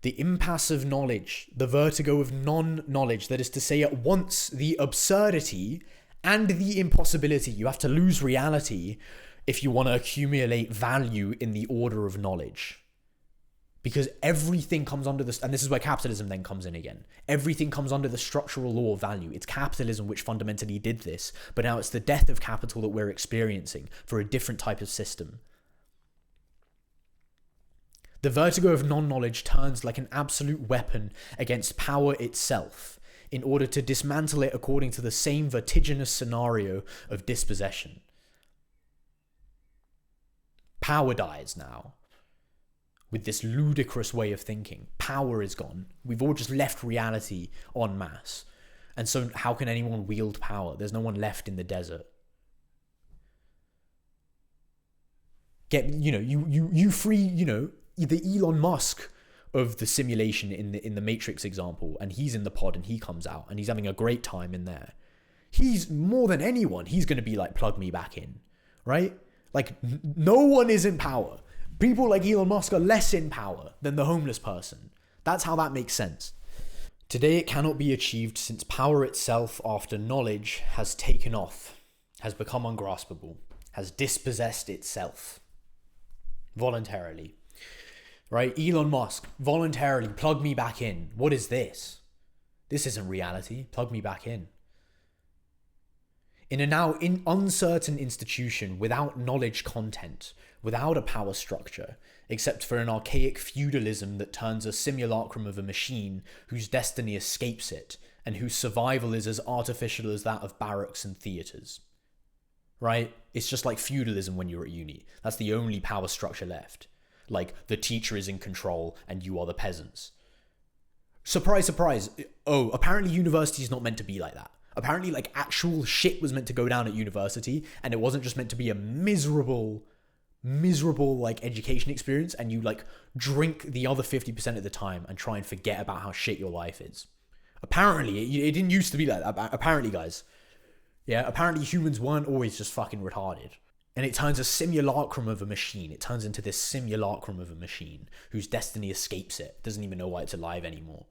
The impasse of knowledge, the vertigo of non-knowledge, that is to say at once the absurdity and the impossibility. You have to lose reality if you want to accumulate value in the order of knowledge. Because everything comes under this, and this is where capitalism then comes in again. Everything comes under the structural law of value. It's capitalism which fundamentally did this, but now it's the death of capital that we're experiencing for a different type of system. The vertigo of non-knowledge turns like an absolute weapon against power itself in order to dismantle it according to the same vertiginous scenario of dispossession. Power dies now. With this ludicrous way of thinking. Power is gone. We've all just left reality en masse. And so how can anyone wield power? There's no one left in the desert. You free, the Elon Musk of the simulation in the Matrix example, and he's in the pod and he comes out and he's having a great time in there. He's more than anyone, he's going to be like, plug me back in, right? Like no one is in power. People like Elon Musk are less in power than the homeless person. That's how that makes sense. Today it cannot be achieved since power itself after knowledge has taken off, has become ungraspable, has dispossessed itself. Voluntarily. Right? Elon Musk, voluntarily, plug me back in. What is this? This isn't reality. Plug me back in. In a now uncertain institution without knowledge content, without a power structure, except for an archaic feudalism that turns a simulacrum of a machine whose destiny escapes it, and whose survival is as artificial as that of barracks and theatres. Right? It's just like feudalism when you're at uni. That's the only power structure left. Like, the teacher is in control and you are the peasants. Surprise, surprise. Oh, apparently university is not meant to be like that. Apparently, like, actual shit was meant to go down at university, and it wasn't just meant to be a miserable, like, education experience, and you, like, drink the other 50% of the time and try and forget about how shit your life is. Apparently, it didn't used to be like that. Apparently, guys. Yeah, apparently humans weren't always just fucking retarded. And it turns a simulacrum of a machine. It turns into this simulacrum of a machine whose destiny escapes it. Doesn't even know why it's alive anymore.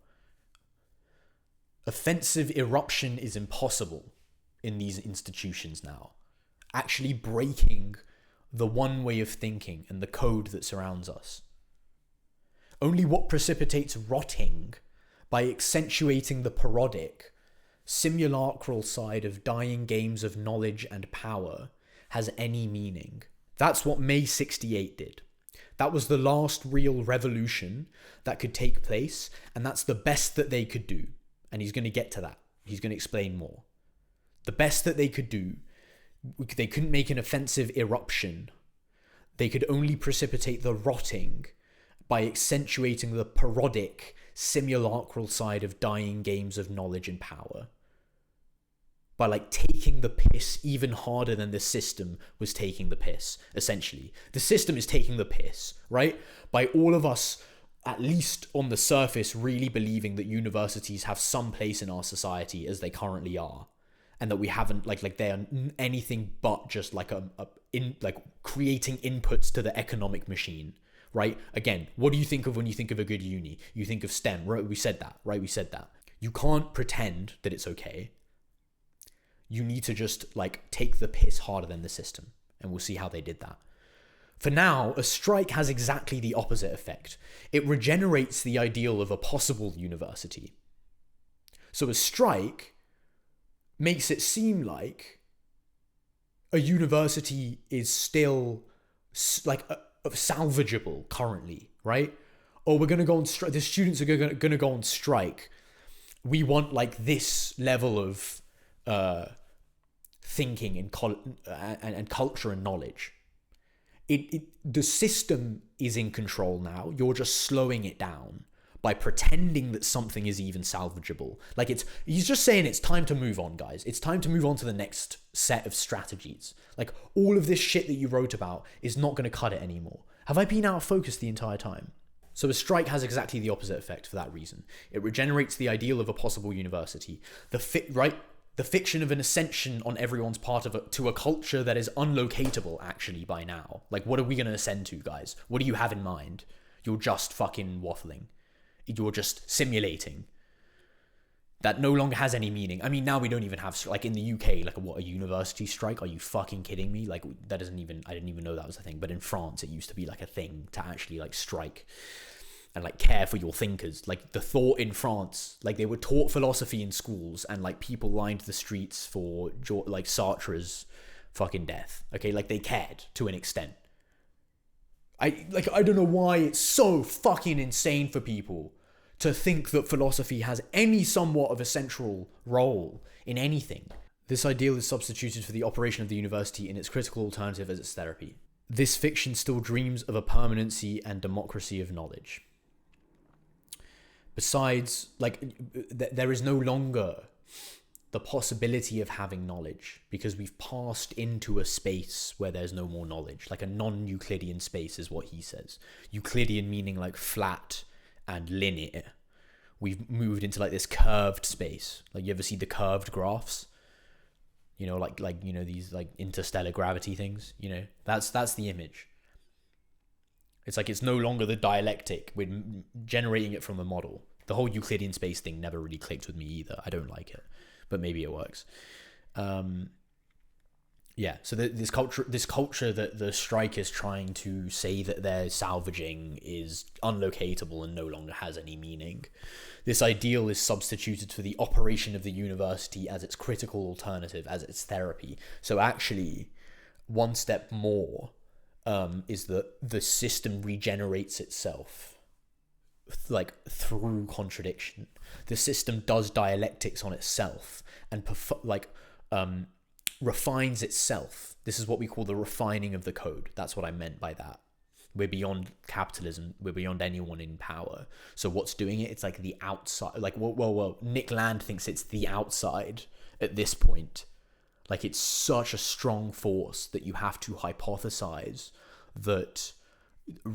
Offensive eruption is impossible in these institutions now. Actually breaking the one way of thinking and the code that surrounds us. Only what precipitates rotting by accentuating the parodic, simulacral side of dying games of knowledge and power has any meaning. That's what May 68 did. That was the last real revolution that could take place, and that's the best that they could do. And he's going to get to that. He's going to explain more. The best that they could do, they couldn't make an offensive eruption. They could only precipitate the rotting by accentuating the parodic, simulacral side of dying games of knowledge and power. By like taking the piss even harder than the system was taking the piss, essentially. The system is taking the piss, right? By all of us, at least on the surface, really believing that universities have some place in our society as they currently are. And that we haven't, like they are anything but just like creating inputs to the economic machine, right? Again, what do you think of when you think of a good uni? You think of STEM, right? We said that, right? We said that. You can't pretend that it's okay. You need to just like take the piss harder than the system. And we'll see how they did that. For now, a strike has exactly the opposite effect. It regenerates the ideal of a possible university. So a strike makes it seem like a university is still like salvageable currently, right? Or we're going to go on strike. The students are going to go on strike. We want like this level of thinking and culture and knowledge. The system is in control now. You're just slowing it down by pretending that something is even salvageable. Like he's just saying it's time to move on, guys. It's time to move on to the next set of strategies. Like all of this shit that you wrote about is not going to cut it anymore. Have I been out of focus the entire time? So a strike has exactly the opposite effect for that reason. It regenerates the ideal of a possible university. The fiction of an ascension on everyone's part to a culture that is unlocatable actually by now. Like, what are we going to ascend to, guys? What do you have in mind? You're just fucking waffling. you're just simulating, that no longer has any meaning. I mean, now we don't even have, like, in the UK, like, a university strike? Are you fucking kidding me? Like, I didn't even know that was a thing. But in France, it used to be, like, a thing to actually, like, strike and, like, care for your thinkers. Like, the thought in France, like, they were taught philosophy in schools, and, like, people lined the streets for, like, Sartre's fucking death. Okay, like, they cared to an extent. I don't know why it's so fucking insane for people to think that philosophy has any somewhat of a central role in anything. This ideal is substituted for the operation of the university in its critical alternative as its therapy. This fiction still dreams of a permanency and democracy of knowledge. Besides, like, there is no longer the possibility of having knowledge, because we've passed into a space where there's no more knowledge. Like a non-Euclidean space is what he says. Euclidean meaning like flat and linear. We've moved into like this curved space. Like, you ever see the curved graphs? You know, like you know, these like interstellar gravity things, you know? That's the image. It's like, it's no longer the dialectic. We're generating it from a model. The whole Euclidean space thing never really clicked with me either. I don't like it, but maybe it works. Yeah, so this culture that the strike is trying to say that they're salvaging is unlocatable and no longer has any meaning. This ideal is substituted for the operation of the university as its critical alternative, as its therapy. So actually, one step more is that the system regenerates itself, like, through contradiction. The system does dialectics on itself and refines itself. This is what we call the refining of the code. That's what I meant by that. We're beyond capitalism. We're beyond anyone in power. So what's doing it? It's like the outside. Like, well, Nick Land thinks it's the outside at this point. Like, it's such a strong force that you have to hypothesize that,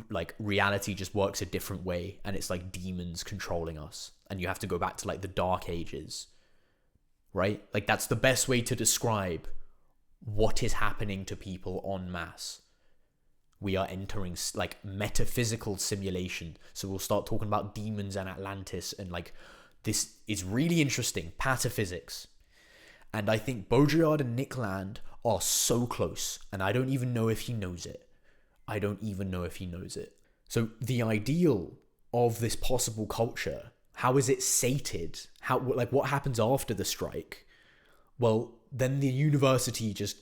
like, reality just works a different way, and it's like demons controlling us, and you have to go back to, like, the Dark Ages, right? Like, that's the best way to describe what is happening to people en masse. We are entering, like, metaphysical simulation. So we'll start talking about demons and Atlantis, and, like, this is really interesting, pataphysics. And I think Baudrillard and Nick Land are so close, and I don't even know if he knows it. So the ideal of this possible culture, how is it sated? What happens after the strike? Well, then the university just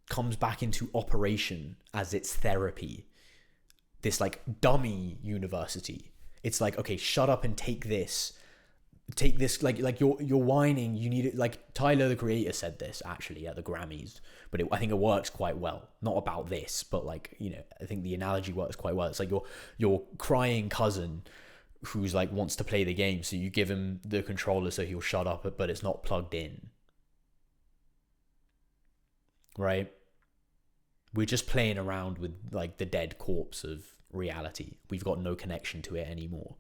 comes back into operation as its therapy. This, like, dummy university. It's like, okay, shut up and take this, like you're whining, you need it. Like, Tyler the Creator said this actually at the Grammys, but I think it works quite well. Not about this, but, like, you know, I think the analogy works quite well. It's like your crying cousin who's, like, wants to play the game, so you give him the controller so he'll shut up, but it's not plugged in, right? We're just playing around with, like, the dead corpse of reality. We've got no connection to it anymore.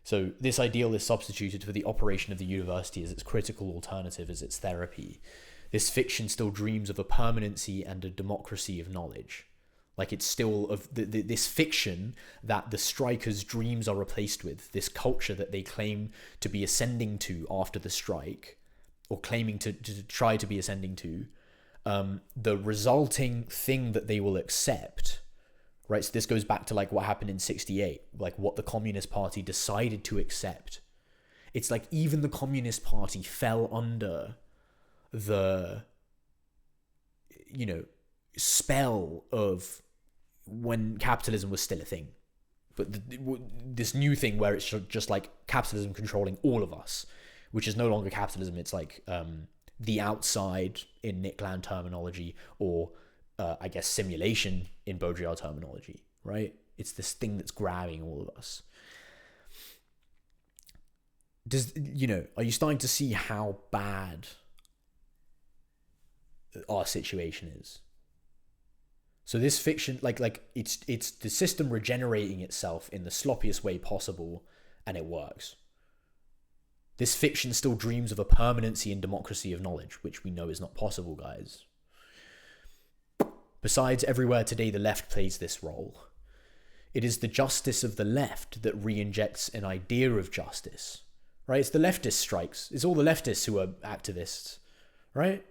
So this ideal is substituted for the operation of the university as its critical alternative, as its therapy. This fiction still dreams of a permanency and a democracy of knowledge. Like, it's still of this fiction that the strikers' dreams are replaced with, this culture that they claim to be ascending to after the strike, or claiming to try to be ascending to. The resulting thing that they will accept, right? So this goes back to, like, what happened in 1968, like what the Communist Party decided to accept. It's like even the Communist Party fell under the, you know, spell of when capitalism was still a thing. But this new thing where it's just like capitalism controlling all of us, which is no longer capitalism. It's like the outside in Nick Land terminology, or I guess simulation in Baudrillard terminology, right? It's this thing that's grabbing all of us. Are you starting to see how bad our situation is? So this fiction, like it's the system regenerating itself in the sloppiest way possible, and it works. This fiction still dreams of a permanency and democracy of knowledge, which we know is not possible, guys. Besides, everywhere today the left plays this role. It is the justice of the left that re-injects an idea of justice, right? It's the leftist strikes. It's all the leftists who are activists, right?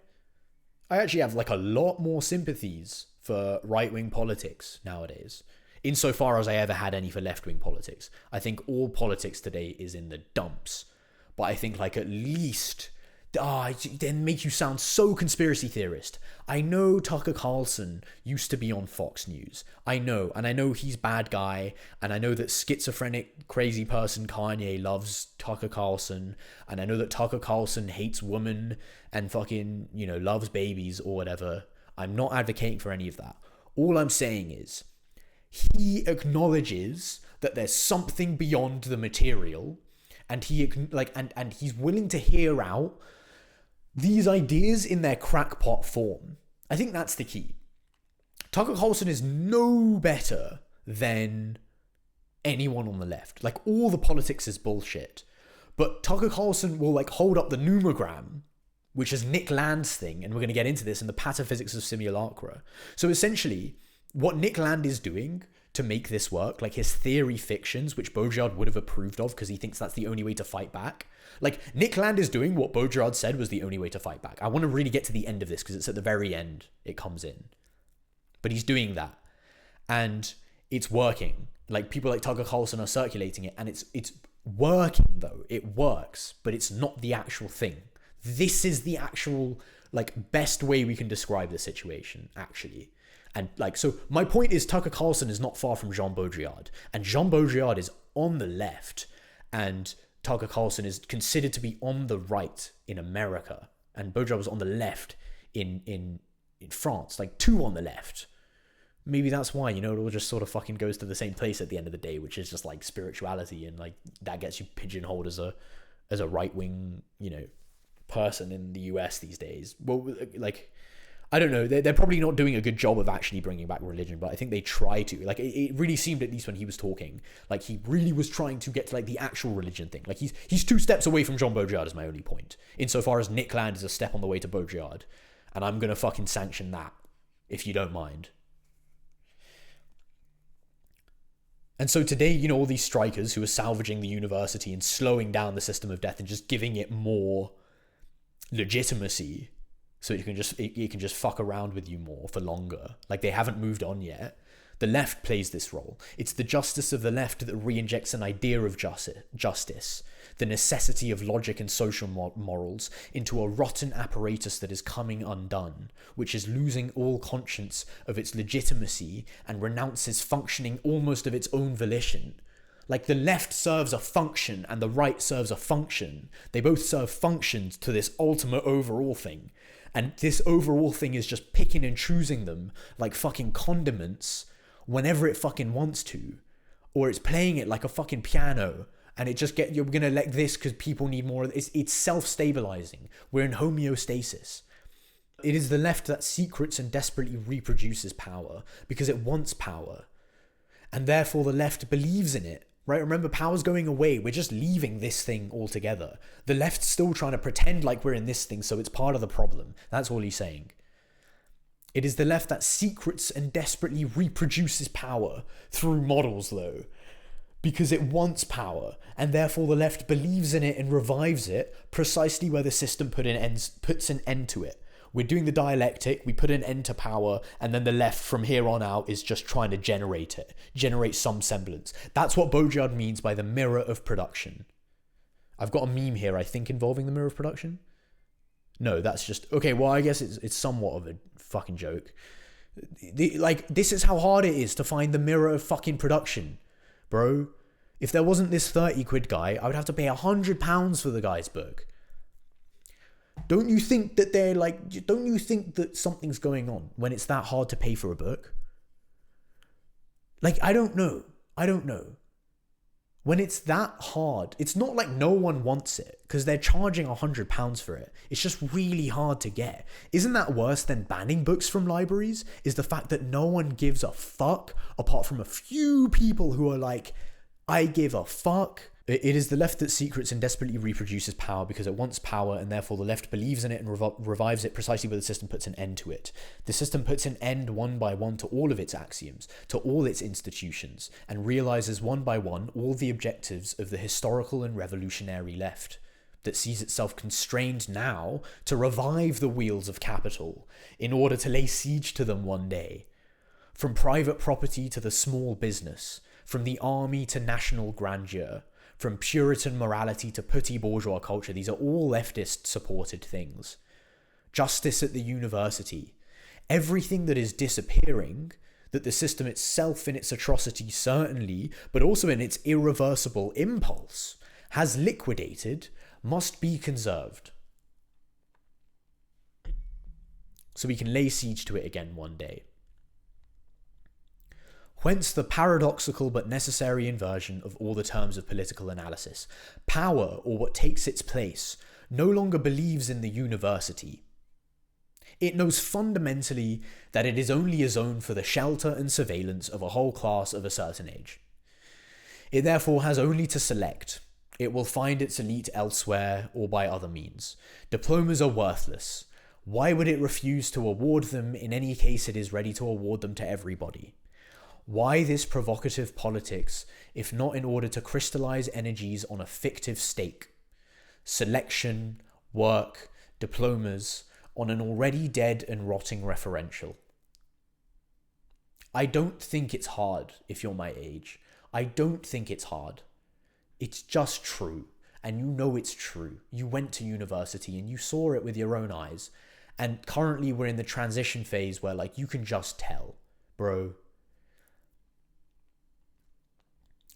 I actually have like a lot more sympathies for right-wing politics nowadays, insofar as I ever had any for left-wing politics. I think all politics today is in the dumps, but I think like at least... it then makes you sound so conspiracy theorist. I know Tucker Carlson used to be on Fox News. I know, and I know he's bad guy, and I know that schizophrenic, crazy person Kanye loves Tucker Carlson, and I know that Tucker Carlson hates women and fucking, loves babies or whatever. I'm not advocating for any of that. All I'm saying is, he acknowledges that there's something beyond the material, and he's willing to hear out these ideas in their crackpot form. I think that's the key. Tucker Carlson is no better than anyone on the left. Like, all the politics is bullshit. But Tucker Carlson will hold up the numogram, which is Nick Land's thing, and we're going to get into this in the pataphysics of simulacra. So essentially, what Nick Land is doing to make this work, like his theory fictions, which Baudrillard would have approved of because he thinks that's the only way to fight back. Like, Nick Land is doing what Baudrillard said was the only way to fight back. I want to really get to the end of this because it's at the very end it comes in. But he's doing that. And it's working. Like, people like Tucker Carlson are circulating it, and it's working, though. It works, but it's not the actual thing. This is the actual, best way we can describe the situation, actually. And so my point is, Tucker Carlson is not far from Jean Baudrillard, and Jean Baudrillard is on the left, and Tucker Carlson is considered to be on the right in America, and Baudrillard was on the left in France, two on the left. Maybe that's why, it all just sort of fucking goes to the same place at the end of the day, which is just spirituality, and that gets you pigeonholed as a right-wing, person in the US these days. Well, I don't know. They're probably not doing a good job of actually bringing back religion, but I think they try to. It really seemed, at least when he was talking, he really was trying to get to the actual religion thing. He's 2 steps away from Jean Baudrillard is my only point. Insofar as Nick Land is a step on the way to Baudrillard, and I'm gonna fucking sanction that, if you don't mind. And so today, all these strikers who are salvaging the university and slowing down the system of death and just giving it more legitimacy, so it can just fuck around with you more for longer. They haven't moved on yet. The left plays this role. It's the justice of the left that re-injects an idea of justice, the necessity of logic and social morals, into a rotten apparatus that is coming undone, which is losing all conscience of its legitimacy and renounces functioning almost of its own volition. The left serves a function and the right serves a function. They both serve functions to this ultimate overall thing. And this overall thing is just picking and choosing them like fucking condiments whenever it fucking wants to. Or it's playing it like a fucking piano, and it just you're gonna let this because people need more. It's self-stabilizing. We're in homeostasis. It is the left that secrets and desperately reproduces power because it wants power. And therefore the left believes in it. Right? Remember, power's going away. We're just leaving this thing altogether. The left's still trying to pretend like we're in this thing, so it's part of the problem. That's all he's saying. It is the left that secrets and desperately reproduces power through models, though, because it wants power, and therefore the left believes in it and revives it precisely where the system puts an end to it. We're doing the dialectic, we put an end to power, and then the left from here on out is just trying to generate some semblance. That's what Baudrillard means by the mirror of production. I've got a meme here, I think, involving the mirror of production. No, that's just... Okay, well, I guess it's somewhat of a fucking joke. This is how hard it is to find the mirror of fucking production, bro. If there wasn't this 30 quid guy, I would have to pay £100 for the guy's book. Don't you think that don't you think that something's going on when it's that hard to pay for a book? I don't know. When it's that hard, it's not like no one wants it because they're charging £100 for it. It's just really hard to get. Isn't that worse than banning books from libraries? Is the fact that no one gives a fuck apart from a few people who are like, I give a fuck It is the left that secrets and desperately reproduces power because it wants power, and therefore the left believes in it and revives it precisely where the system puts an end to it. The system puts an end one by one to all of its axioms, to all its institutions, and realizes one by one all the objectives of the historical and revolutionary left, that sees itself constrained now to revive the wheels of capital in order to lay siege to them one day. From private property to the small business, from the army to national grandeur, from Puritan morality to petit bourgeois culture, these are all leftist supported things. Justice at the university. Everything that is disappearing, that the system itself in its atrocity certainly, but also in its irreversible impulse, has liquidated, must be conserved. So we can lay siege to it again one day. Whence the paradoxical but necessary inversion of all the terms of political analysis. Power, or what takes its place, no longer believes in the university. It knows fundamentally that it is only a zone for the shelter and surveillance of a whole class of a certain age. It therefore has only to select. It will find its elite elsewhere or by other means. Diplomas are worthless. Why would it refuse to award them? In any case, it is ready to award them to everybody. Why this provocative politics, if not in order to crystallize energies on a fictive stake? Selection, work, diplomas, on an already dead and rotting referential. I don't think it's hard if you're my age. I don't think it's hard. It's just true. And you know it's true. You went to university and you saw it with your own eyes. And currently we're in the transition phase where like you can just tell, bro.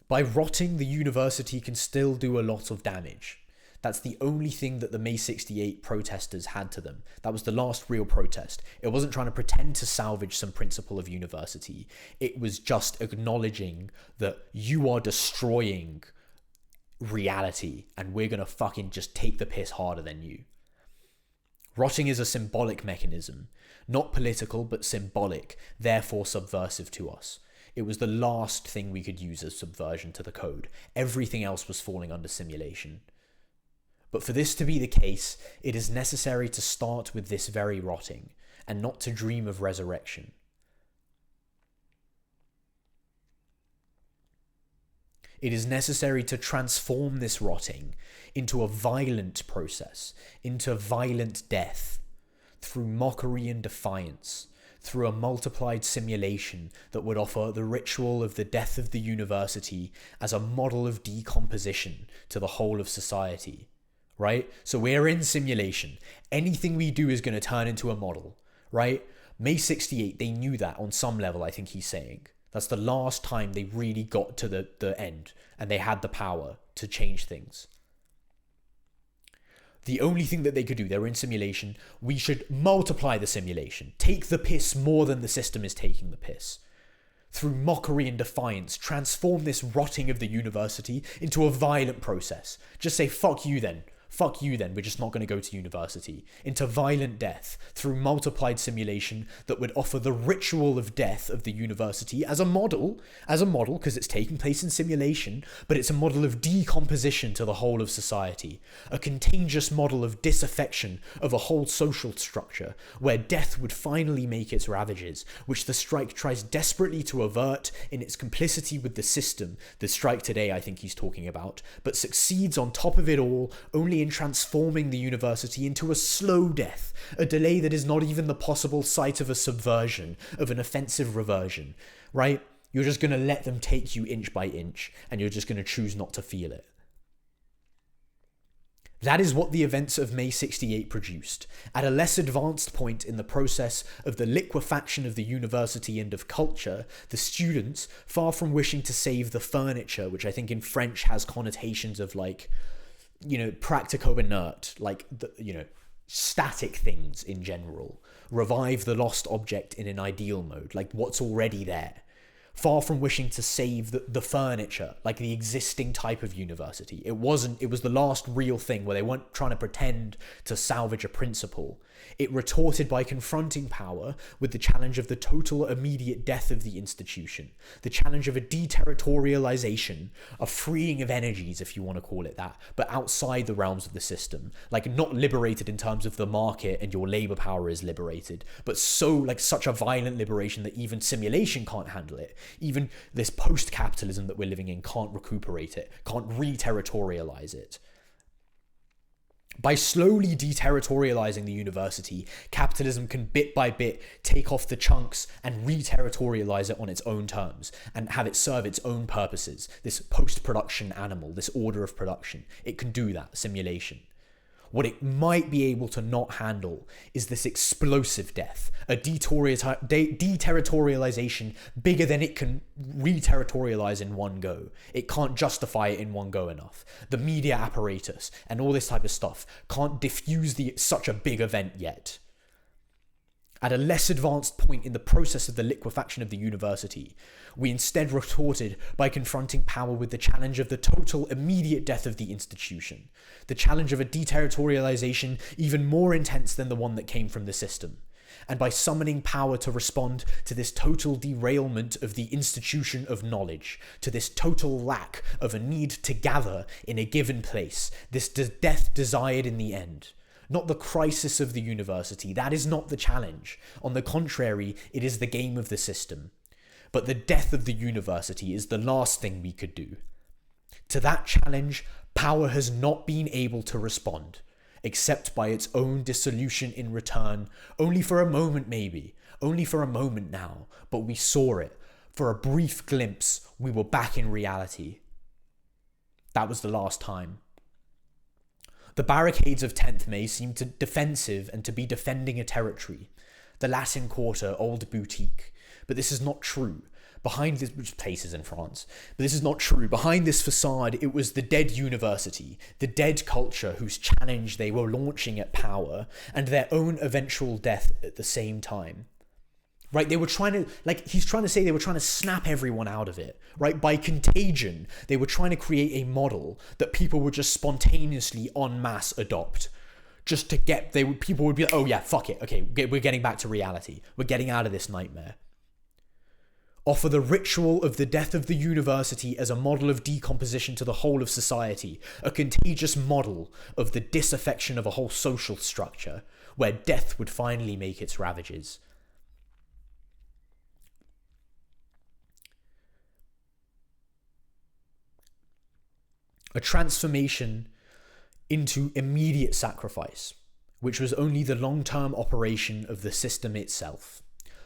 By rotting, the university can still do a lot of damage. That's the only thing that the May 68 protesters had to them. That was the last real protest. It wasn't trying to pretend to salvage some principle of university. It was just acknowledging that you are destroying reality and we're going to fucking just take the piss harder than you. Rotting is a symbolic mechanism, not political, but symbolic, therefore subversive to us. It was the last thing we could use as subversion to the code. Everything else was falling under simulation. But for this to be the case, it is necessary to start with this very rotting, and not to dream of resurrection. It is necessary to transform this rotting into a violent process, into violent death, through mockery and defiance, through a multiplied simulation that would offer the ritual of the death of the university as a model of decomposition to the whole of society, right? So we're in simulation. Anything we do is going to turn into a model, right? May 68, they knew that on some level, I think he's saying. That's the last time they really got to the end and they had the power to change things. The only thing that they could do, they were in simulation, we should multiply the simulation. Take the piss more than the system is taking the piss. Through mockery and defiance, transform this rotting of the university into a violent process. Just say, fuck you then. Fuck you then, we're just not going to go to university. Into violent death through multiplied simulation that would offer the ritual of death of the university as a model, because it's taking place in simulation, but it's a model of decomposition to the whole of society. A contagious model of disaffection of a whole social structure, where death would finally make its ravages, which the strike tries desperately to avert in its complicity with the system, the strike today I think he's talking about, but succeeds on top of it all only in transforming the university into a slow death, a delay that is not even the possible site of a subversion, of an offensive reversion, right? You're just going to let them take you inch by inch, and you're just going to choose not to feel it. That is what the events of May 68 produced. At a less advanced point in the process of the liquefaction of the university and of culture, the students, far from wishing to save the furniture, which I think in French has connotations of like, practico inert, like, static things in general. Revive the lost object in an ideal mode, like what's already there. far from wishing to save the furniture, like the existing type of university. It was the last real thing where they weren't trying to pretend to salvage a principle. It retorted by confronting power with the challenge of the total immediate death of the institution, the challenge of a deterritorialization, a freeing of energies, if you want to call it that, but outside the realms of the system, like not liberated in terms of the market and your labor power is liberated, but such a violent liberation that even simulation can't handle it. Even this post-capitalism that we're living in can't recuperate it, can't re-territorialize it. By slowly deterritorializing the university, capitalism can bit by bit take off the chunks and re-territorialize it on its own terms and have it serve its own purposes. This post-production animal, this order of production, it can do that, simulation. What it might be able to not handle is this explosive death, a deterritorialization bigger than it can re-territorialize in one go. It can't justify it in one go enough. The media apparatus and all this type of stuff can't diffuse such a big event yet. At a less advanced point in the process of the liquefaction of the university, we instead retorted by confronting power with the challenge of the total immediate death of the institution, the challenge of a deterritorialization even more intense than the one that came from the system, and by summoning power to respond to this total derailment of the institution of knowledge, to this total lack of a need to gather in a given place, this death desired in the end. Not the crisis of the university. That is not the challenge. On the contrary, it is the game of the system. But the death of the university is the last thing we could do. To that challenge, power has not been able to respond, except by its own dissolution in return, only for a moment maybe, only for a moment now, but we saw it. For a brief glimpse, we were back in reality. That was the last time. The barricades of 10th May seemed defensive and to be defending a territory. The Latin Quarter, old boutique. But this is not true. Behind this, which places in France, but this is not true. Behind this facade, it was the dead university, the dead culture whose challenge they were launching at power, and their own eventual death at the same time. Right, they were trying to, he's trying to say they were trying to snap everyone out of it, right? By contagion, they were trying to create a model that people would just spontaneously en masse adopt. Just to people would be like, oh yeah, fuck it, okay, we're getting back to reality. We're getting out of this nightmare. Offer the ritual of the death of the university as a model of decomposition to the whole of society, a contagious model of the disaffection of a whole social structure, where death would finally make its ravages. A transformation into immediate sacrifice, which was only the long-term operation of the system itself,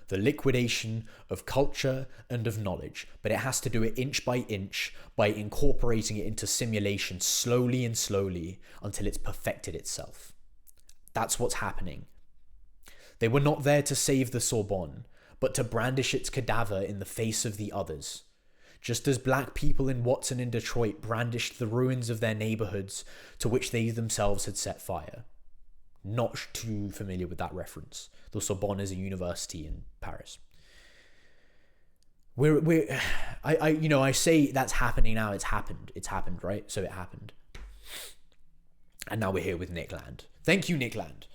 the liquidation of culture and of knowledge, but it has to do it inch by inch by incorporating it into simulation slowly and slowly until it's perfected itself. That's what's happening. They were not there to save the Sorbonne, but to brandish its cadaver in the face of the others. Just as black people in Watson and Detroit brandished the ruins of their neighborhoods to which they themselves had set fire. Not too familiar with that reference. The Sorbonne is a university in Paris. I say that's happening now. It's happened, right? So it happened. And now we're here with Nick Land. Thank you, Nick Land.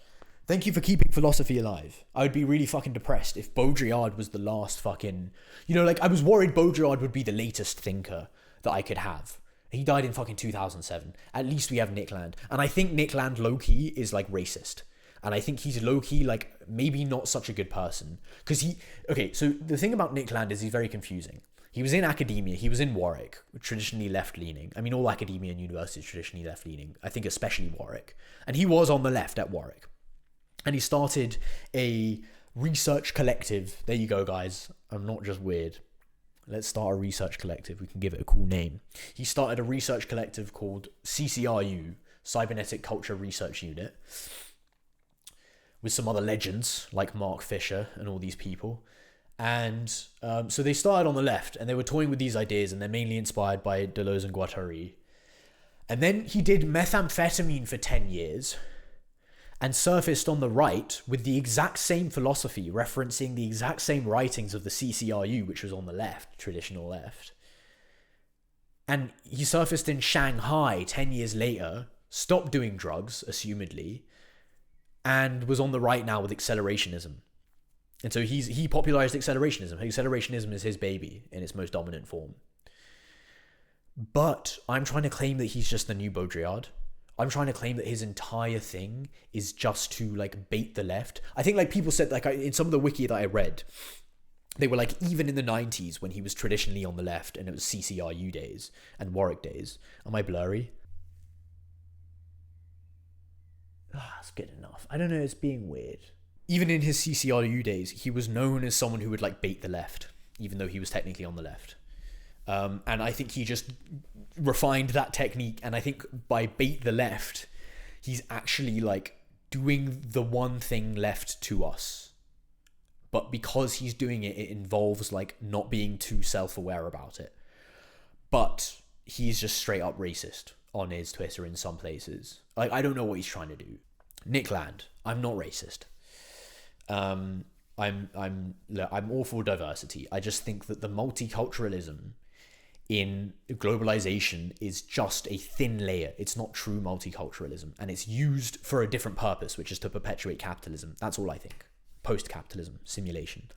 Thank you for keeping philosophy alive. I would be really fucking depressed if Baudrillard was the last fucking... I was worried Baudrillard would be the latest thinker that I could have. He died in fucking 2007. At least we have Nick Land. And I think Nick Land low-key is, racist. And I think he's low-key, maybe not such a good person. Because Okay, so the thing about Nick Land is he's very confusing. He was in academia. He was in Warwick, traditionally left-leaning. I mean, all academia and universities are traditionally left-leaning. I think especially Warwick. And he was on the left at Warwick. And he started a research collective. There you go, guys. I'm not just weird. Let's start a research collective. We can give it a cool name. He started a research collective called CCRU, Cybernetic Culture Research Unit, with some other legends like Mark Fisher and all these people. And so they started on the left, and they were toying with these ideas, and they're mainly inspired by Deleuze and Guattari. And then he did methamphetamine for 10 years. and surfaced on the right with the exact same philosophy, referencing the exact same writings of the CCRU, which was on the left, traditional left. And he surfaced in Shanghai 10 years later, stopped doing drugs, assumedly, and was on the right now with accelerationism. And so he popularized accelerationism. Accelerationism is his baby in its most dominant form. But I'm trying to claim that he's just the new Baudrillard. I'm trying to claim that his entire thing is just to like bait the left. I think like people said, like in some of the wiki that I read, they were like, even in the 90s when he was traditionally on the left and it was CCRU days and Warwick days. Am I blurry? That's good enough. I don't know, it's being weird. Even in his CCRU days, he was known as someone who would like bait the left, even though he was technically on the left. And I think he just refined that technique. And I think by bait the left, he's actually like doing the one thing left to us. But because he's doing it, it involves like not being too self-aware about it. But he's just straight up racist on his Twitter in some places. Like, I don't know what he's trying to do. Nick Land, I'm not racist. I'm all for diversity. I just think that the multiculturalism in globalization is just a thin layer. It's not true multiculturalism, and it's used for a different purpose, which is to perpetuate capitalism. That's all I think. Post-capitalism, simulation.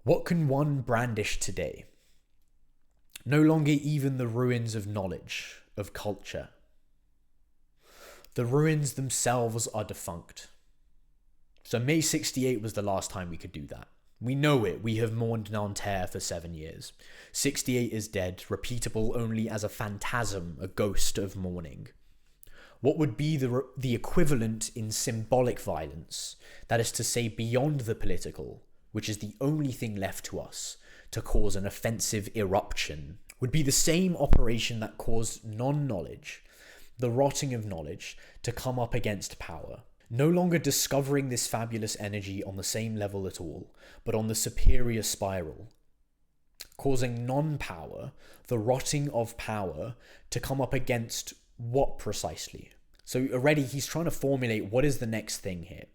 What can one brandish today? No longer even the ruins of knowledge, of culture. The ruins themselves are defunct. So May 68 was the last time we could do that. We know it. We have mourned Nanterre for 7 years. 68 is dead, repeatable only as a phantasm, a ghost of mourning. What would be the equivalent in symbolic violence, that is to say beyond the political, which is the only thing left to us, to cause an offensive eruption, would be the same operation that caused non-knowledge, the rotting of knowledge, to come up against power. No longer discovering this fabulous energy on the same level at all, but on the superior spiral, causing non-power, the rotting of power, to come up against what precisely? So already he's trying to formulate what is the next thing here.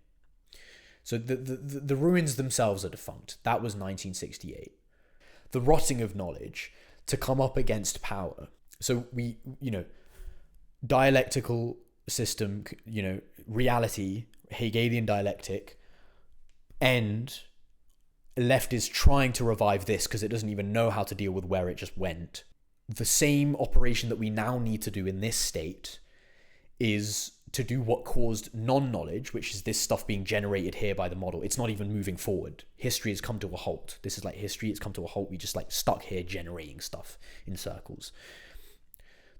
So the ruins themselves are defunct. That was 1968. The rotting of knowledge to come up against power. So we, dialectical system, reality, Hegelian dialectic, and left is trying to revive this because it doesn't even know how to deal with where it just went. The same operation that we now need to do in this state is to do what caused non-knowledge, which is this stuff being generated here by the model. It's not even moving forward. History has come to a halt. This is like history, it's come to a halt. We just like stuck here generating stuff in circles.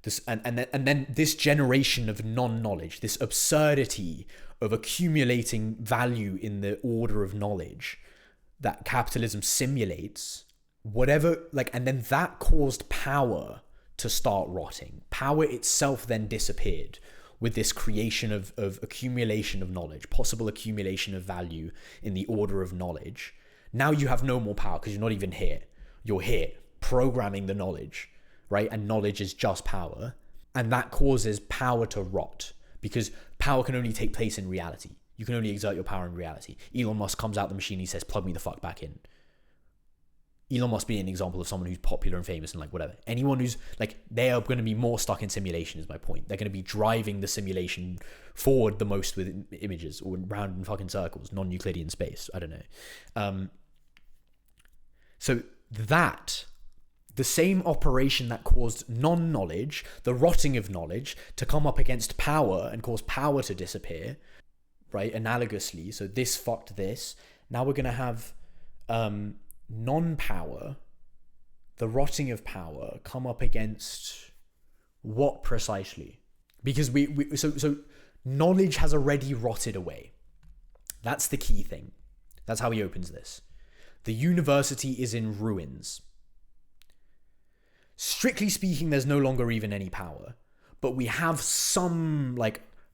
This and then this generation of non-knowledge, this absurdity of accumulating value in the order of knowledge that capitalism simulates, and then that caused power to start rotting. Power itself then disappeared with this creation of accumulation of knowledge, possible accumulation of value in the order of knowledge. Now you have no more power because you're not even here. You're here programming the knowledge, right? And knowledge is just power. And that causes power to rot because power can only take place in reality. You can only exert your power in reality. Elon Musk comes out the machine, he says, plug me the fuck back in. Elon Musk being an example of someone who's popular and famous and like whatever. Anyone who's like, they are going to be more stuck in simulation is my point. They're going to be driving the simulation forward the most with images or round in fucking circles, non-Euclidean space. I don't know. So that, the same operation that caused non-knowledge, the rotting of knowledge, to come up against power and cause power to disappear, right? Analogously, so this fucked this. Now we're going to have non-power, the rotting of power, come up against what precisely? Because so knowledge has already rotted away. That's the key thing. That's how he opens this. The university is in ruins. Strictly speaking, there's no longer even any power, but we have some,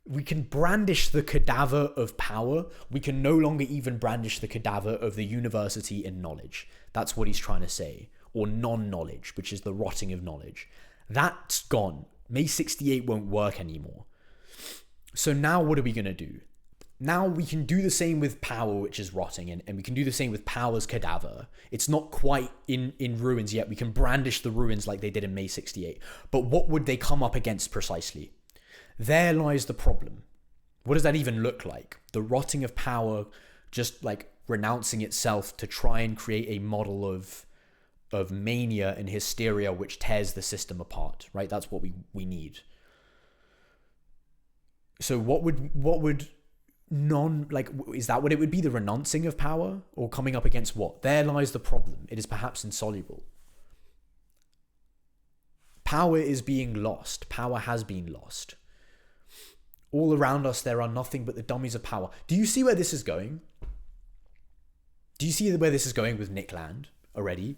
we can brandish the cadaver of power. We can no longer even brandish the cadaver of the university in knowledge. That's what he's trying to say. Or non-knowledge, which is the rotting of knowledge. That's gone. May 68 won't work anymore. So now what are we going to do? Now we can do the same with power, which is rotting, and we can do the same with power's cadaver. It's not quite in ruins yet. We can brandish the ruins like they did in May 68. But what would they come up against precisely? There lies the problem. What does that even look like? The rotting of power, just like renouncing itself to try and create a model of mania and hysteria which tears the system apart, right? That's what we need. So what would is that what it would be? The renouncing of power, or coming up against what? There lies the problem. It is perhaps insoluble. Power is being lost. Power has been lost. All around us, there are nothing but the dummies of power. Do you see where this is going? Do you see where this is going with Nick Land already?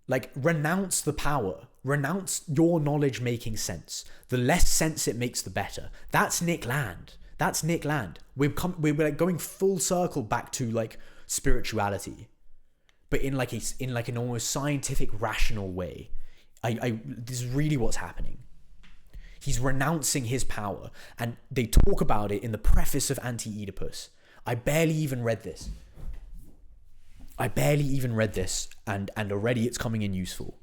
Like, renounce the power. Renounce your knowledge making sense. The less sense it makes, the better. That's Nick Land. That's Nick Land. We're like going full circle back to like spirituality, but in an almost scientific, rational way. This is really what's happening. He's renouncing his power, and they talk about it in the preface of Anti-Oedipus. I barely even read this, and already it's coming in useful.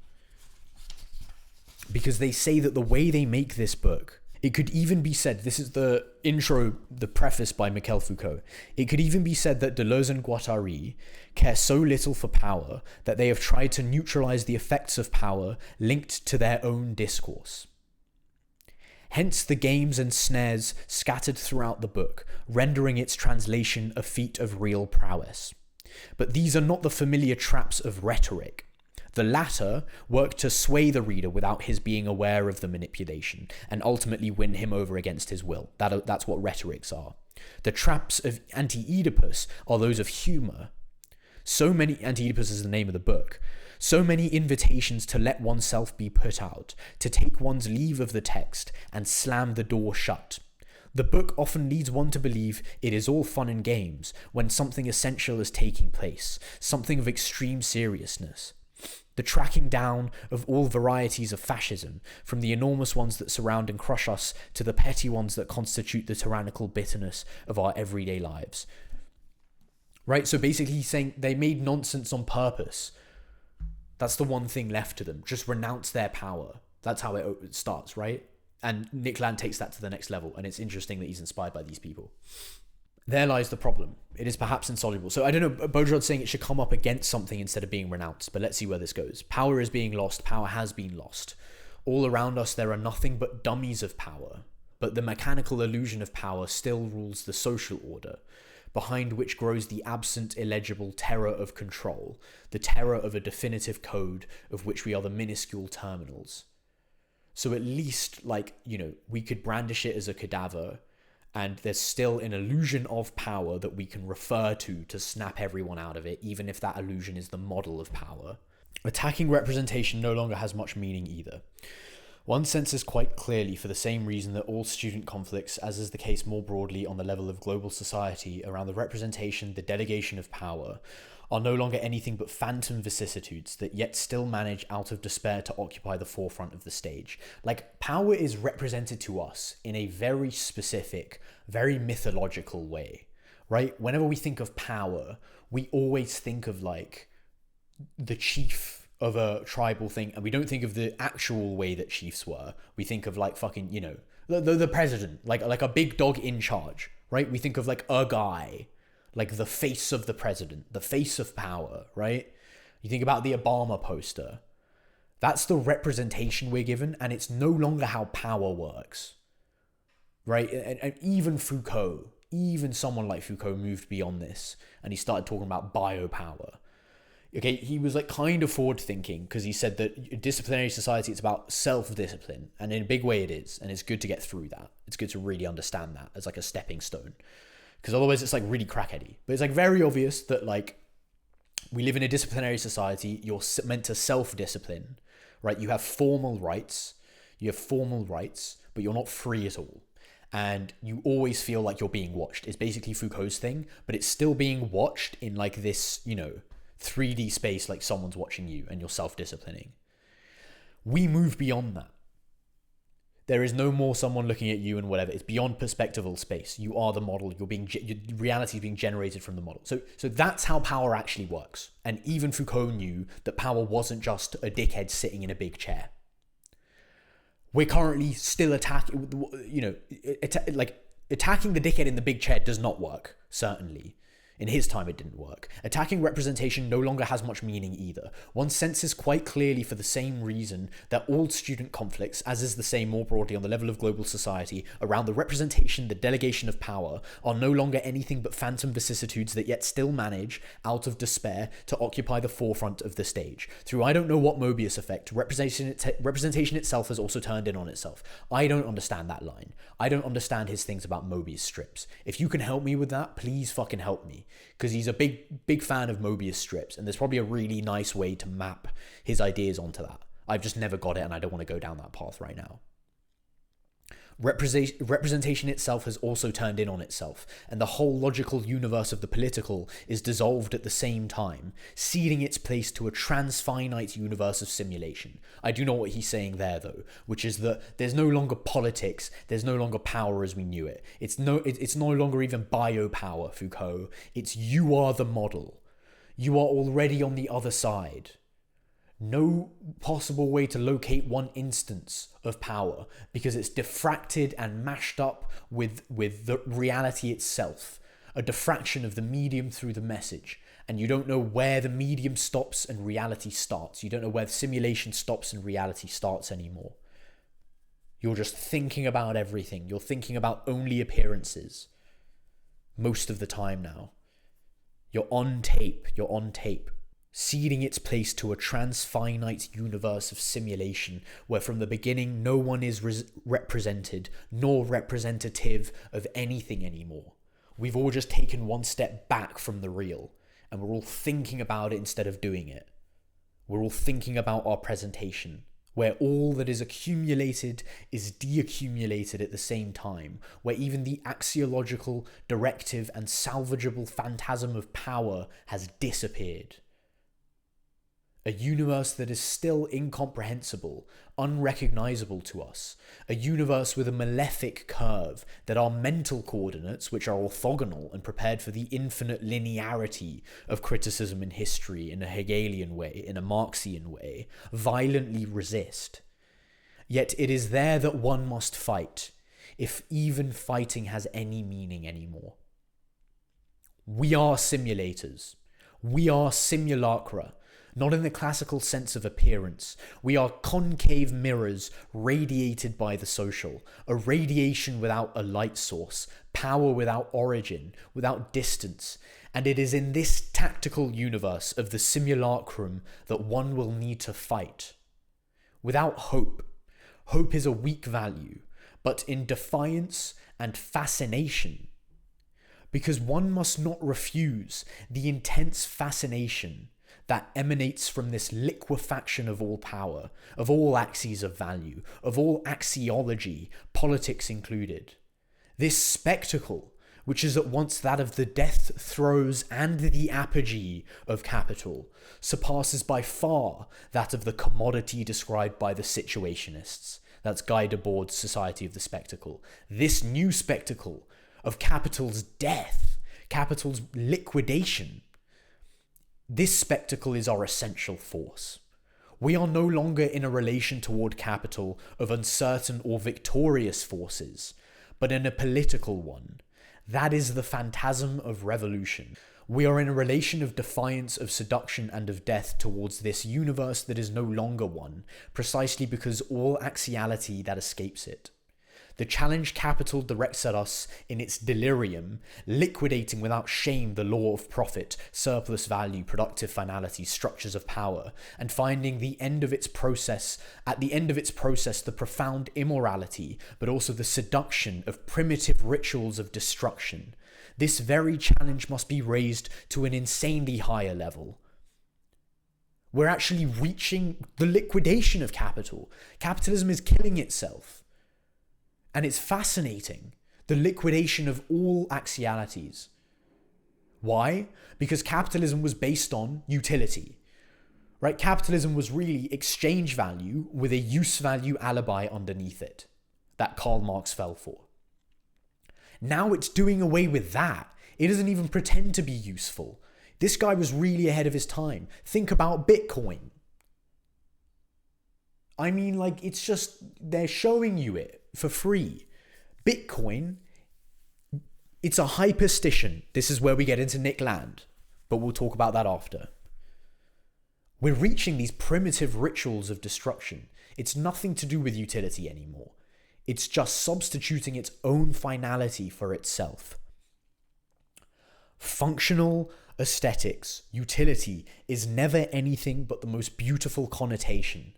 Because they say that the way they make this book, it could even be said, this is the intro, the preface by Michel Foucault, it could even be said that Deleuze and Guattari care so little for power that they have tried to neutralize the effects of power linked to their own discourse. Hence the games and snares scattered throughout the book, rendering its translation a feat of real prowess. But these are not the familiar traps of rhetoric. The latter work to sway the reader without his being aware of the manipulation, and ultimately win him over against his will. That's what rhetorics are. The traps of Anti-Oedipus are those of humour. Anti-Oedipus is the name of the book. So many invitations to let oneself be put out, to take one's leave of the text and slam the door shut. The book often leads one to believe it is all fun and games when something essential is taking place, something of extreme seriousness. The tracking down of all varieties of fascism, from the enormous ones that surround and crush us to the petty ones that constitute the tyrannical bitterness of our everyday lives. Right? So basically he's saying they made nonsense on purpose. That's the one thing left to them. Just renounce their power. That's how it starts, right? And Nick Land takes that to the next level, and it's interesting that he's inspired by these people. There lies the problem. It is perhaps insoluble. So I don't know, Baudrillard's saying it should come up against something instead of being renounced, but let's see where this goes. Power is being lost. Power has been lost. All around us, there are nothing but dummies of power, but the mechanical illusion of power still rules the social order, behind which grows the absent, illegible terror of control, the terror of a definitive code of which we are the minuscule terminals. So at least, we could brandish it as a cadaver, and there's still an illusion of power that we can refer to snap everyone out of it, even if that illusion is the model of power. Attacking representation no longer has much meaning either. One senses quite clearly, for the same reason, that all student conflicts, as is the case more broadly on the level of global society, around the representation, the delegation of power, are no longer anything but phantom vicissitudes that yet still manage out of despair to occupy the forefront of the stage. Like, power is represented to us in a very specific, very mythological way, right? Whenever we think of power, we always think of the chief of a tribal thing, and we don't think of the actual way that chiefs were. We think of the president, like a big dog in charge, right? We think of a guy, like the face of the president, the face of power, right? You think about the Obama poster. That's the representation we're given, and it's no longer how power works, right? And even Foucault, even someone like Foucault moved beyond this, and he started talking about biopower. Okay, he was kind of forward thinking, because he said that disciplinary society, it's about self-discipline, and in a big way it is, and it's good to get through that. It's good to really understand that as a stepping stone, because otherwise it's really crackheady. But it's very obvious that we live in a disciplinary society. You're meant to self-discipline, right? You have formal rights, but you're not free at all. And you always feel like you're being watched. It's basically Foucault's thing, but it's still being watched in this, 3D space, like someone's watching you and you're self-disciplining. We move beyond that. There is no more someone looking at you and whatever. It's beyond perspectival space. You are the model. Reality is being generated from the model. So that's how power actually works. And even Foucault knew that power wasn't just a dickhead sitting in a big chair. We're currently still attacking the dickhead in the big chair does not work, certainly. In his time, it didn't work. Attacking representation no longer has much meaning either. One senses quite clearly, for the same reason, that all student conflicts, as is the same more broadly on the level of global society, around the representation, the delegation of power, are no longer anything but phantom vicissitudes that yet still manage, out of despair, to occupy the forefront of the stage. Through I don't know what Mobius effect, representation itself has also turned in on itself. I don't understand that line. I don't understand his things about Mobius strips. If you can help me with that, please fucking help me. Because he's a big fan of Mobius strips, and there's probably a really nice way to map his ideas onto that. I've just never got it, and I don't want to go down that path right now. Representation itself has also turned in on itself, and the whole logical universe of the political is dissolved at the same time, ceding its place to a transfinite universe of simulation. I do know what he's saying there, though, which is that there's no longer politics, there's no longer power as we knew it. It's no longer even biopower, Foucault. It's you are the model. You are already on the other side. No possible way to locate one instance of power because it's diffracted and mashed up with the reality itself, a diffraction of the medium through the message, and you don't know where the medium stops and reality starts. You don't know where simulation stops and reality starts anymore. You're just thinking about everything. You're thinking about only appearances most of the time now. You're on tape. Ceding its place to a transfinite universe of simulation where from the beginning no one is represented nor representative of anything anymore. We've all just taken one step back from the real, and we're all thinking about it instead of doing it. We're all thinking about our presentation, where all that is accumulated is deaccumulated at the same time, where even the axiological, directive, and salvageable phantasm of power has disappeared. A universe that is still incomprehensible, unrecognizable to us. A universe with a malefic curve that our mental coordinates, which are orthogonal and prepared for the infinite linearity of criticism in history in a Hegelian way, in a Marxian way, violently resist. Yet it is there that one must fight, if even fighting has any meaning anymore. We are simulators. We are simulacra. Not in the classical sense of appearance. We are concave mirrors radiated by the social, a radiation without a light source, power without origin, without distance. And it is in this tactical universe of the simulacrum that one will need to fight. Without hope. Hope is a weak value, but in defiance and fascination. Because one must not refuse the intense fascination that emanates from this liquefaction of all power, of all axes of value, of all axiology, politics included. This spectacle, which is at once that of the death throes and the apogee of capital, surpasses by far that of the commodity described by the situationists. That's Guy Debord's Society of the Spectacle. This new spectacle of capital's death, capital's liquidation, this spectacle is our essential force. We are no longer in a relation toward capital of uncertain or victorious forces, but in a political one. That is the phantasm of revolution. We are in a relation of defiance, of seduction, and of death towards this universe that is no longer one, precisely because all axiality that escapes it. The challenge capital directs at us in its delirium, liquidating without shame the law of profit, surplus value, productive finality, structures of power, and finding at the end of its process, the profound immorality, but also the seduction of primitive rituals of destruction. This very challenge must be raised to an insanely higher level. We're actually reaching the liquidation of capital. Capitalism is killing itself. And it's fascinating, the liquidation of all axialities. Why? Because capitalism was based on utility, right? Capitalism was really exchange value with a use value alibi underneath it. that Karl Marx fell for. Now it's doing away with that. It doesn't even pretend to be useful. This guy was really ahead of his time. Think about Bitcoin. I mean, like, it's just, they're showing you it for free. Bitcoin, it's a hyperstition. This is where we get into Nick Land, but we'll talk about that after. We're reaching these primitive rituals of destruction. It's nothing to do with utility anymore. It's just substituting its own finality for itself. Functional aesthetics, utility, is never anything but the most beautiful connotation.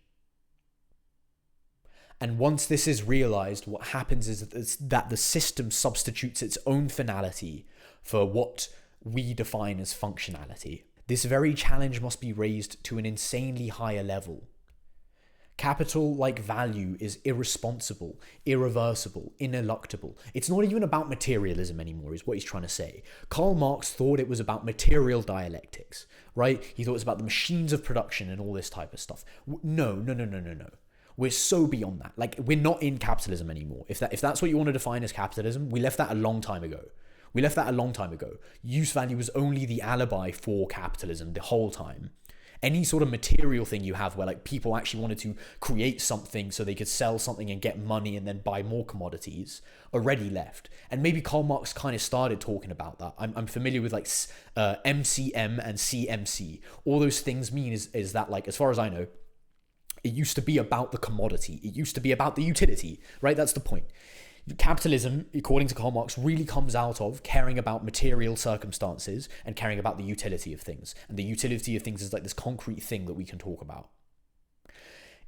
And once this is realized, what happens is that the system substitutes its own finality for what we define as functionality. This very challenge must be raised to an insanely higher level. Capital, like value, is irresponsible, irreversible, ineluctable. It's not even about materialism anymore, is what he's trying to say. Karl Marx thought it was about material dialectics, right? He thought it was about the machines of production and all this type of stuff. No. We're so beyond that. Like, we're not in capitalism anymore. If that's what you want to define as capitalism, we left that a long time ago. Use value was only the alibi for capitalism the whole time. Any sort of material thing you have where like people actually wanted to create something so they could sell something and get money and then buy more commodities already left. And maybe Karl Marx kind of started talking about that. I'm familiar with like MCM and CMC. All those things mean is that, like, as far as I know, it used to be about the commodity. It used to be about the utility, right? That's the point. Capitalism, according to Karl Marx, really comes out of caring about material circumstances and caring about the utility of things. And the utility of things is like this concrete thing that we can talk about.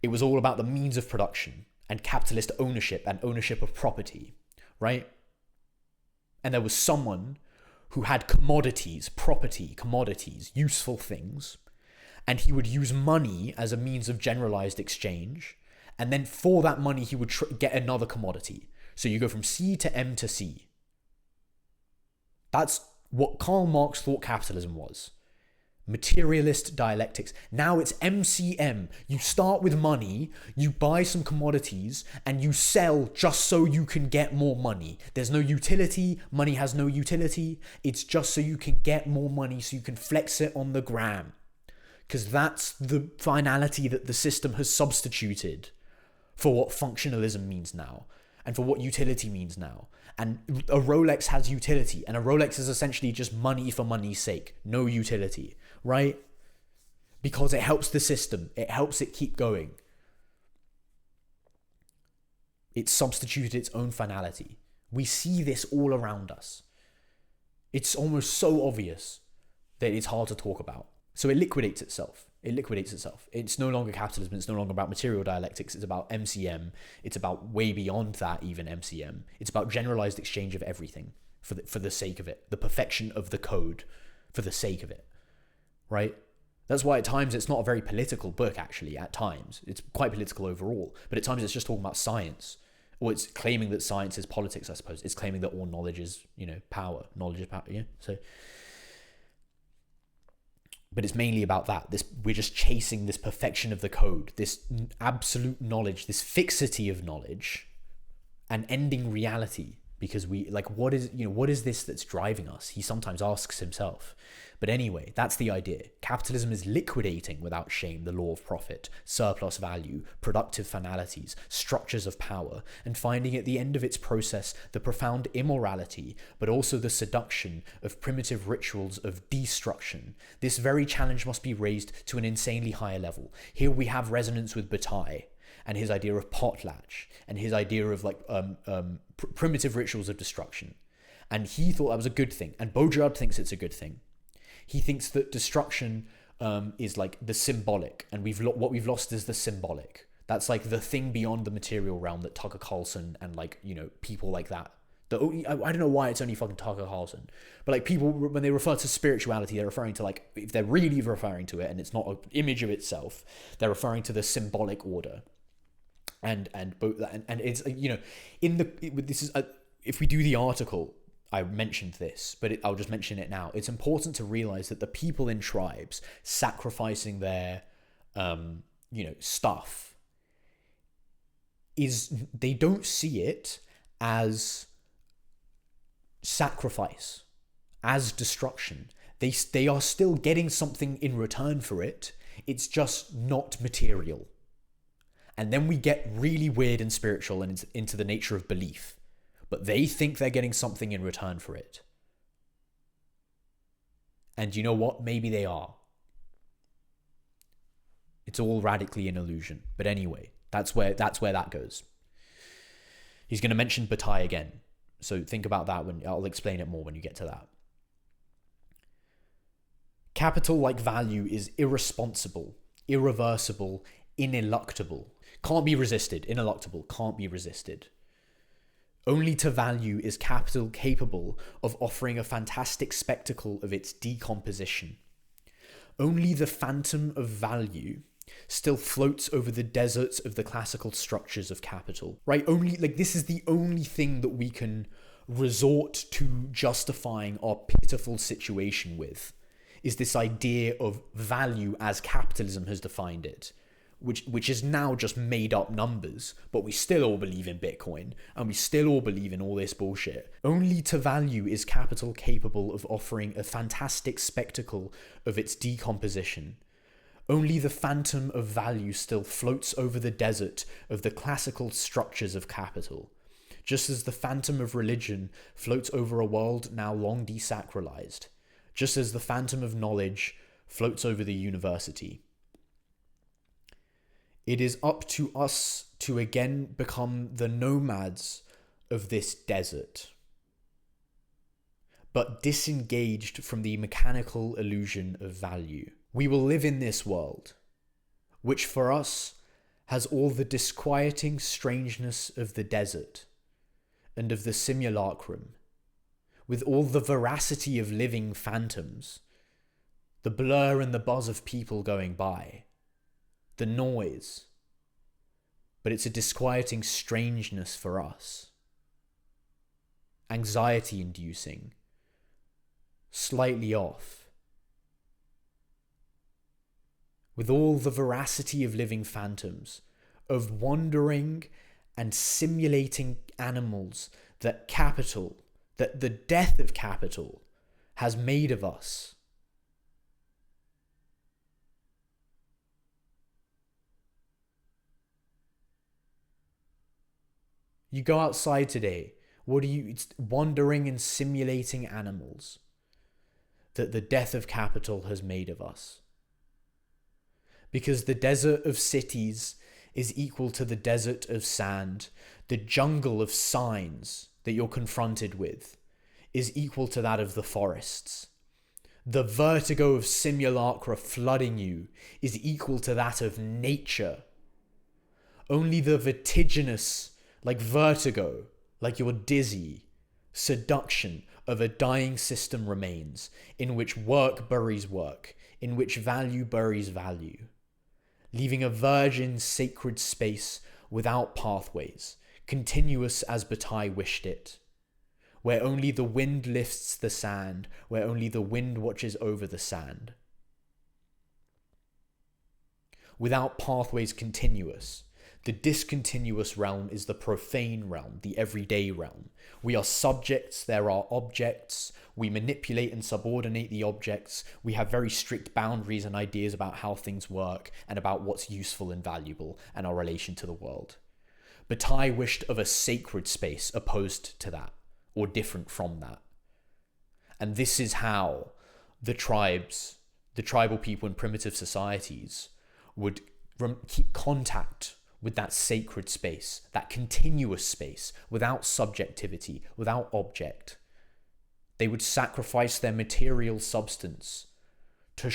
It was all about the means of production and capitalist ownership and ownership of property, right? And there was someone who had commodities, property, commodities, useful things, and he would use money as a means of generalized exchange. And then for that money, he would get another commodity. So you go from C to M to C. That's what Karl Marx thought capitalism was. Materialist dialectics. Now it's MCM. You start with money, you buy some commodities, and you sell just so you can get more money. There's no utility. Money has no utility. It's just so you can get more money so you can flex it on the gram. Because that's the finality that the system has substituted for what functionalism means now. And for what utility means now. And a Rolex has utility. And a Rolex is essentially just money for money's sake. No utility, right? Because it helps the system. It helps it keep going. It substituted its own finality. We see this all around us. It's almost so obvious that it's hard to talk about. So it liquidates itself. It's no longer capitalism. It's no longer about material dialectics. It's about MCM. It's about way beyond that, even MCM. It's about generalized exchange of everything for the sake of it. The perfection of the code for the sake of it, right? That's why at times it's not a very political book, actually. At times. It's quite political overall. But at times it's just talking about science. Or it's claiming that science is politics, I suppose. It's claiming that all knowledge is, power. Knowledge is power, yeah? So... But it's mainly about that. We're just chasing this perfection of the code, this absolute knowledge, this fixity of knowledge, and ending reality. Because what is this that's driving us? He sometimes asks himself. But anyway, that's the idea. Capitalism is liquidating without shame the law of profit, surplus value, productive finalities, structures of power, and finding at the end of its process the profound immorality, but also the seduction of primitive rituals of destruction. This very challenge must be raised to an insanely higher level. Here we have resonance with Bataille and his idea of potlatch and his idea of primitive rituals of destruction. And he thought that was a good thing. And Baudrillard thinks it's a good thing. He thinks that destruction is like the symbolic, and what we've lost is the symbolic. That's like the thing beyond the material realm that Tucker Carlson and people like that. I don't know why it's only fucking Tucker Carlson, but people, when they refer to spirituality, they're referring to if they're really referring to it, and it's not an image of itself, they're referring to the symbolic order. And it's if we do the article, I mentioned this, but I'll just mention it now. It's important to realize that the people in tribes sacrificing their, stuff is they don't see it as sacrifice, as destruction. They are still getting something in return for it. It's just not material. And then we get really weird and spiritual and into the nature of belief. But they think they're getting something in return for it. And you know what? Maybe they are. It's all radically an illusion. But anyway, that's where that goes. He's going to mention Bataille again. So think about that when I'll explain it more when you get to that. Capital, like value, is irresponsible, irreversible, ineluctable. Can't be resisted. Ineluctable. Can't be resisted. Only to value is capital capable of offering a fantastic spectacle of its decomposition. Only the phantom of value still floats over the deserts of the classical structures of capital. Right? This is the only thing that we can resort to justifying our pitiful situation with, is this idea of value as capitalism has defined it, which is now just made up numbers, but we still all believe in Bitcoin, and we still all believe in all this bullshit. Only to value is capital capable of offering a fantastic spectacle of its decomposition. Only the phantom of value still floats over the desert of the classical structures of capital, just as the phantom of religion floats over a world now long desacralized, just as the phantom of knowledge floats over the university. It is up to us to again become the nomads of this desert, but disengaged from the mechanical illusion of value. We will live in this world, which for us has all the disquieting strangeness of the desert and of the simulacrum, with all the veracity of living phantoms, the blur and the buzz of people going by, the noise. But it's a disquieting strangeness for us. Anxiety-inducing, slightly off. With all the veracity of living phantoms, of wandering and simulating animals that the death of capital has made of us. You go outside today, it's wandering and simulating animals that the death of capital has made of us. Because the desert of cities is equal to the desert of sand. The jungle of signs that you're confronted with is equal to that of the forests. The vertigo of simulacra flooding you is equal to that of nature. Only the vertiginous, like vertigo, like you're dizzy, seduction of a dying system remains, in which work buries work, in which value buries value, leaving a virgin sacred space without pathways, continuous as Bataille wished it, where only the wind lifts the sand, where only the wind watches over the sand. Without pathways continuous, the discontinuous realm is the profane realm, the everyday realm. We are subjects, there are objects, we manipulate and subordinate the objects, we have very strict boundaries and ideas about how things work and about what's useful and valuable and our relation to the world. Bataille wished of a sacred space opposed to that, or different from that. And this is how the tribal people in primitive societies would keep contact with that sacred space, that continuous space, without subjectivity, without object. They would sacrifice their material substance to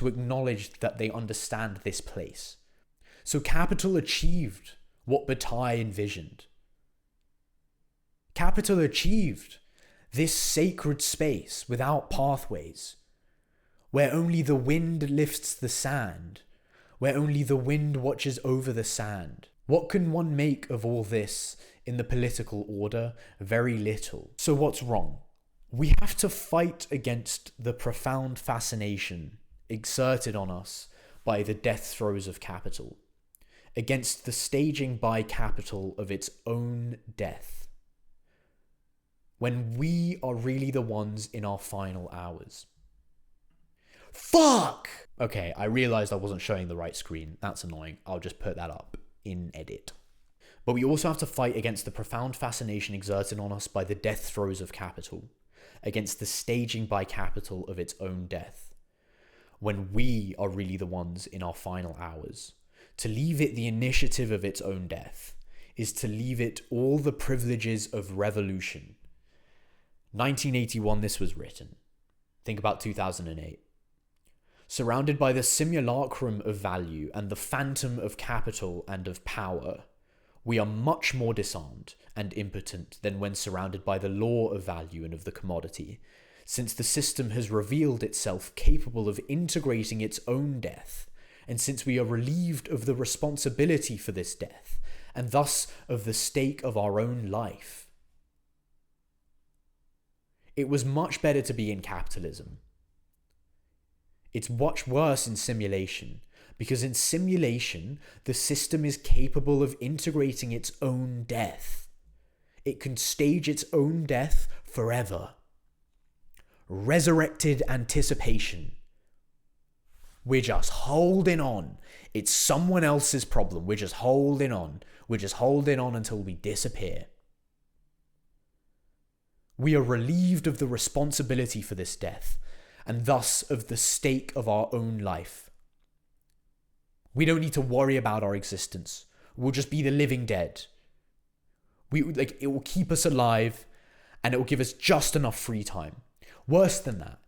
acknowledge that they understand this place. So capital achieved what Bataille envisioned. Capital achieved this sacred space without pathways, where only the wind lifts the sand, where only the wind watches over the sand. What can one make of all this in the political order? Very little. So what's wrong? We have to fight against the profound fascination exerted on us by the death throes of capital. against the staging by capital of its own death, when we are really the ones in our final hours. Fuck! Okay, I realized I wasn't showing the right screen. That's annoying. I'll just put that up in edit. But we also have to fight against the profound fascination exerted on us by the death throes of capital, against the staging by capital of its own death, when we are really the ones in our final hours. To leave it the initiative of its own death is to leave it all the privileges of revolution. 1981, this was written. Think about 2008. Surrounded by the simulacrum of value and the phantom of capital and of power, we are much more disarmed and impotent than when surrounded by the law of value and of the commodity, since the system has revealed itself capable of integrating its own death, and since we are relieved of the responsibility for this death, and thus of the stake of our own life. It was much better to be in capitalism. It's much worse in simulation, because in simulation, the system is capable of integrating its own death. It can stage its own death forever. Resurrected anticipation. We're just holding on. It's someone else's problem. We're just holding on. We're just holding on until we disappear. We are relieved of the responsibility for this death, and thus of the stake of our own life. We don't need to worry about our existence. We'll just be the living dead. It will keep us alive, and it will give us just enough free time. Worse than that,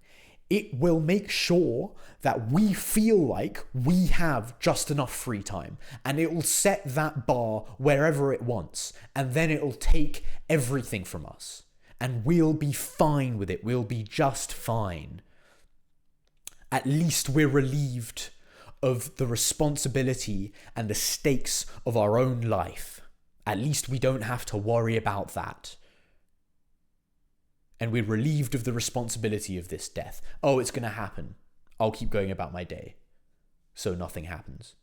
it will make sure that we feel like we have just enough free time, and it will set that bar wherever it wants, and then it will take everything from us, and we'll be fine with it. We'll be just fine. At least we're relieved of the responsibility and the stakes of our own life. At least we don't have to worry about that. And we're relieved of the responsibility of this death. Oh, it's going to happen. I'll keep going about my day. So nothing happens.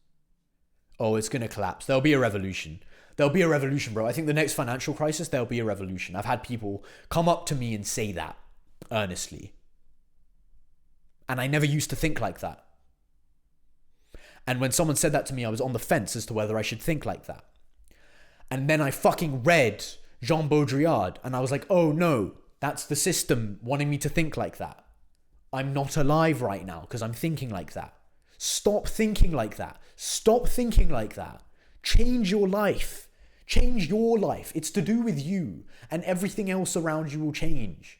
Oh, it's going to collapse. There'll be a revolution. There'll be a revolution, bro. I think the next financial crisis, there'll be a revolution. I've had people come up to me and say that earnestly. And I never used to think like that. And when someone said that to me, I was on the fence as to whether I should think like that. And then I fucking read Jean Baudrillard, and I was like, oh no, that's the system wanting me to think like that. I'm not alive right now because I'm thinking like that. Stop thinking like that. Stop thinking like that. Change your life. Change your life. It's to do with you, and everything else around you will change.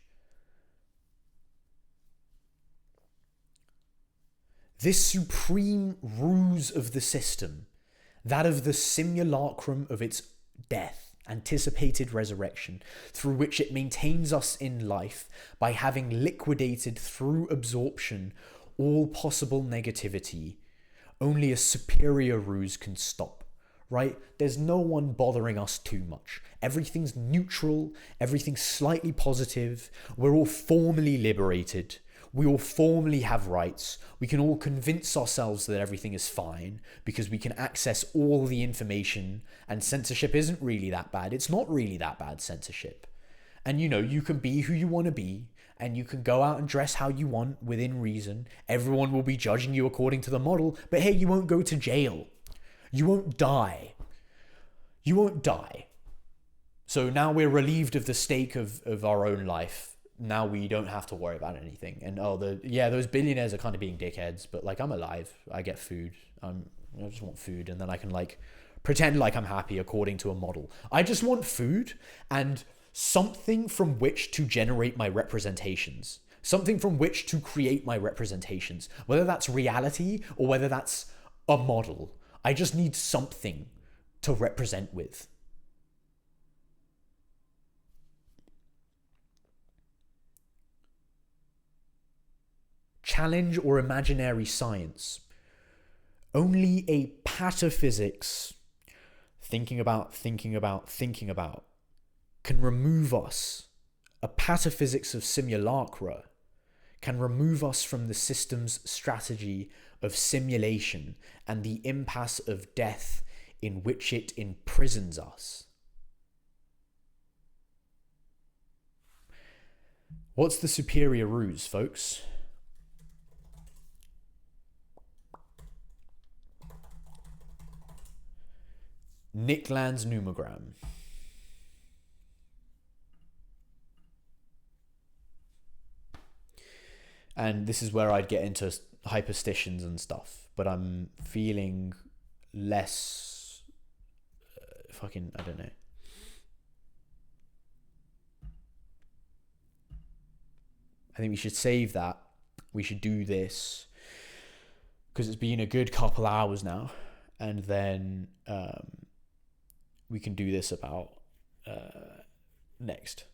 This supreme ruse of the system, that of the simulacrum of its death, anticipated resurrection, through which it maintains us in life by having liquidated through absorption all possible negativity, only a superior ruse can stop, right? There's no one bothering us too much. Everything's neutral, everything's slightly positive, we're all formally liberated. We all formally have rights. We can all convince ourselves that everything is fine because we can access all the information, and censorship isn't really that bad. It's not really that bad, censorship. And you can be who you want to be, and you can go out and dress how you want within reason. Everyone will be judging you according to the model, but hey, you won't go to jail. You won't die. You won't die. So now we're relieved of the stake of our own life. Now we don't have to worry about anything. And those billionaires are kind of being dickheads, but like, I'm alive. I get food. I just want food, and then I can like pretend like I'm happy according to a model. I just want food and something from which to generate my representations. Something from which to create my representations. Whether that's reality or whether that's a model. I just need something to represent with. Challenge or imaginary science. Only a pataphysics, thinking about, can remove us. A pataphysics of simulacra can remove us from the system's strategy of simulation and the impasse of death in which it imprisons us. What's the superior ruse, folks? Nickland's numogram. And this is where I'd get into hyperstitions and stuff, but I'm feeling less I don't know. I think we should save that. We should do this because it's been a good couple hours now, and then we can do this about next.